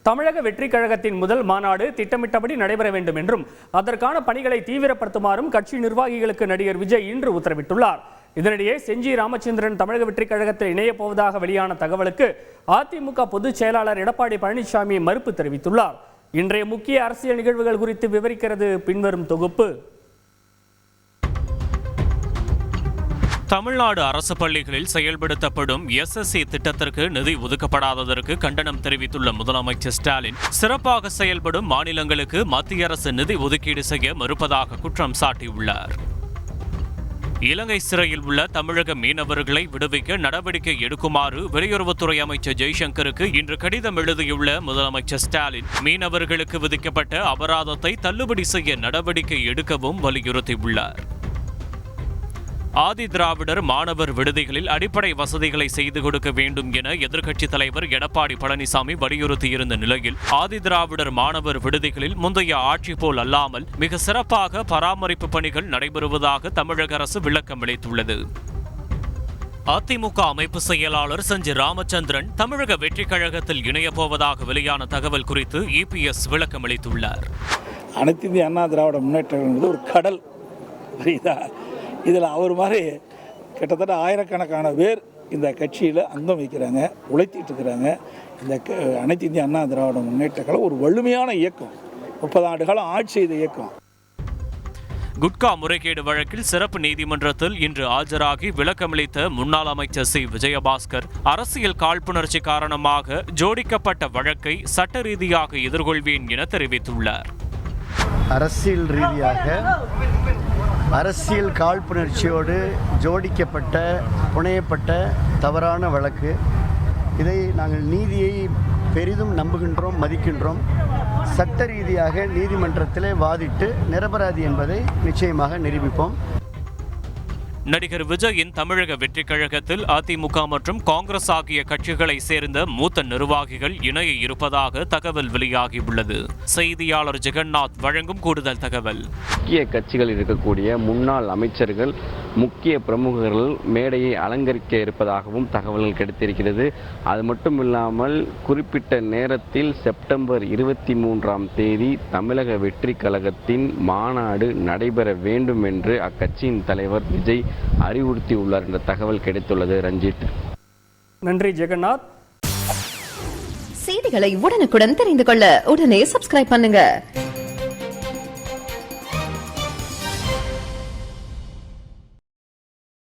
தமிழக வெற்றி கழகத்தின் முதல் மாநாடு திட்டமிட்டபடி நடைபெற வேண்டும் என்றும் அதற்கான பணிகளை தீவிரப்படுத்துமாறும் கட்சி நிர்வாகிகளுக்கு நடிகர் விஜய் இன்று உத்தரவிட்டுள்ளார். இதனிடையே செஞ்சி ராமச்சந்திரன் தமிழக வெற்றி கழகத்தில் இணையப் போவதாக வெளியான தகவலுக்கு அதிமுக பொதுச் செயலாளர் எடப்பாடி பழனிசாமி மறுப்பு தெரிவித்துள்ளார். இன்றைய முக்கிய அரசியல் நிகழ்வுகள் குறித்து விவரிக்கிறது பின்வரும் தொகுப்பு. தமிழ்நாடு அரசு பள்ளிகளில் செயல்படுத்தப்படும் SSC திட்டத்திற்கு நிதி ஒதுக்கப்படாததற்கு கண்டனம் தெரிவித்துள்ள முதலமைச்சர் ஸ்டாலின், சிறப்பாக செயல்படும் மாநிலங்களுக்கு மத்திய அரசு நிதி ஒதுக்கீடு செய்ய மறுப்பதாக குற்றம் சாட்டியுள்ளார். இலங்கை சிறையில் உள்ள தமிழக மீனவர்களை விடுவிக்க நடவடிக்கை எடுக்குமாறு வெளியுறவுத்துறை அமைச்சர் ஜெய்சங்கருக்கு இன்று கடிதம் எழுதியுள்ள முதலமைச்சர் ஸ்டாலின், மீனவர்களுக்கு விதிக்கப்பட்ட அபராதத்தை தள்ளுபடி செய்ய நடவடிக்கை எடுக்கவும் வலியுறுத்தியுள்ளார். ஆதி திராவிடர் மாணவர் விடுதிகளில் அடிப்படை வசதிகளை செய்து கொடுக்க வேண்டும் என எதிர்க்கட்சித் தலைவர் எடப்பாடி பழனிசாமி வலியுறுத்தியிருந்த நிலையில், ஆதி திராவிடர் மாணவர் விடுதிகளில் முந்தைய ஆட்சி போல் அல்லாமல் மிக சிறப்பாக பராமரிப்பு பணிகள் நடைபெறுவதாக தமிழக அரசு விளக்கம் அளித்துள்ளது. அதிமுக அமைப்பு செயலாளர் செஞ்சி ராமச்சந்திரன் தமிழக வெற்றி கழகத்தில் இணையப் போவதாக வெளியான தகவல் குறித்து EPS விளக்கம் அளித்துள்ளார். அனைத்து இந்திய அண்ணா திராவிட முன்னேற்றம் என்பது ஒரு கடல், இதில் அவர் மாதிரி கிட்டத்தட்ட ஆயிரக்கணக்கான பேர் இந்த கட்சியில் அங்கம் வைக்கிறாங்க, உழைத்திட்டு இருக்கிறாங்க. இந்த அனைத்து இந்திய அண்ணா திராவிட முன்னேற்ற கழகம் ஒரு வலிமையான இயக்கம், 30 ஆண்டு காலம் ஆட்சி செய்த இயக்கம். குட்கா முறைகேடு வழக்கில் சிறப்பு நீதிமன்றத்தில் இன்று ஆஜராகி விளக்கமளித்த முன்னாள் அமைச்சர் சி. விஜயபாஸ்கர், அரசியல் காழ்ப்புணர்ச்சி காரணமாக ஜோடிக்கப்பட்ட வழக்கை சட்ட ரீதியாக எதிர்கொள்வேன் என தெரிவித்துள்ளார். அரசியல் ரீதியாக அரசியல் காழ்ப்புணர்ச்சியோடு ஜோடிக்கப்பட்ட புனையப்பட்ட தவறான வழக்கு. இதை நாங்கள் நீதியை பெரிதும் நம்புகின்றோம், மதிக்கின்றோம். சட்ட ரீதியாக நீதிமன்றத்திலே வாதிட்டு நிரபராதி என்பதை நிச்சயமாக நிரூபிப்போம். நடிகர் விஜயின் தமிழக வெற்றி கழகத்தில் அதிமுக மற்றும் காங்கிரஸ் ஆகிய கட்சிகளை சேர்ந்த மூத்த நிர்வாகிகள் இணைய இருப்பதாக தகவல் வெளியாகியுள்ளது. செய்தியாளர் ஜெகநாத் வழங்கும் கூடுதல் தகவல். முக்கிய கட்சிகளில் இருக்கக்கூடிய முன்னாள் அமைச்சர்கள், முக்கிய பிரமுகர்கள் மேடையை அலங்கரிக்க இருப்பதாகவும் தகவல்கள் கிடைத்திருக்கிறது. அது மட்டும் இல்லாமல் குறிப்பிட்ட நேரத்தில் செப்டம்பர் 23ஆம் தேதி தமிழக வெற்றி கழகத்தின் மாநாடு நடைபெற வேண்டும் என்று அக்கட்சியின் தலைவர் விஜய் அறிவுறுத்தியுள்ளார் என்ற தகவல் கிடைத்துள்ளது. ரஞ்சித், நன்றி ஜெகநாத். செய்திகளை உடனுக்குடன் தெரிந்து கொள்ள உடனே சப்ஸ்கிரைப் பண்ணுங்க.